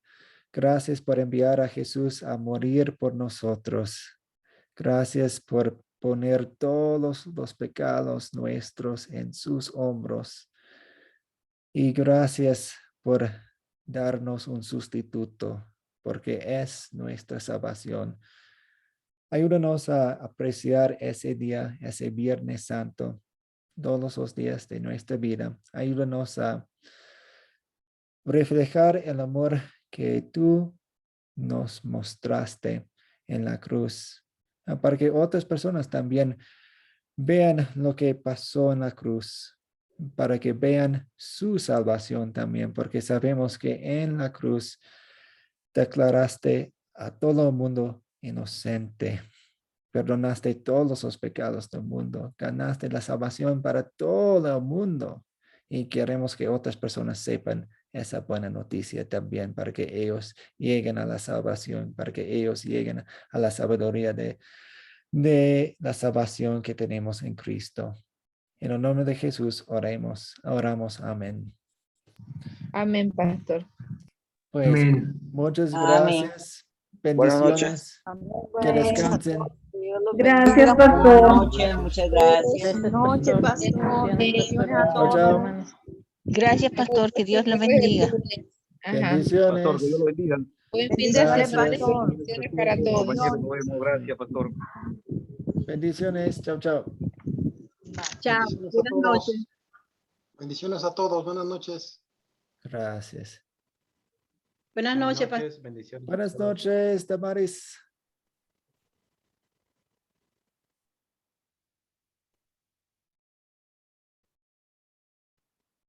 Gracias por enviar a Jesús a morir por nosotros. Gracias por poner todos los pecados nuestros en sus hombros. Y gracias por darnos un sustituto, porque es nuestra salvación. Ayúdanos a apreciar ese día, ese Viernes Santo, todos los días de nuestra vida. Ayúdanos a reflejar el amor que tú nos mostraste en la cruz, para que otras personas también vean lo que pasó en la cruz, para que vean su salvación también, porque sabemos que en la cruz declaraste a todo el mundo inocente. Perdonaste todos los pecados del mundo. Ganaste la salvación para todo el mundo. Y queremos que otras personas sepan esa buena noticia también para que ellos lleguen a la salvación, para que ellos lleguen a la sabiduría de la salvación que tenemos en Cristo. En el nombre de Jesús oramos. Amén. Amén, pastor. Pues Amén. muchas Amén. gracias. Buenas Bendiciones. Que Bueno. descansen. Gracias, Buenas pastor. noches, muchas gracias. Buenas noches, pastor. Bendiciones a Chao, todos, chao. hermanos. Gracias, pastor, que Dios lo bendiga. Ajá. Bendiciones. Pastor, que Dios lo bendiga. Buen fin de Gracias. semana y Pastor. bendiciones para todos. Compañero, nos vemos. Gracias, pastor. Bendiciones. Chao, chao. Chao. Bendiciones a Buenas todos. noches. Bendiciones a todos. Buenas noches. Gracias. Buenas noches, pastor. Bendiciones. Buenas noches, Damaris.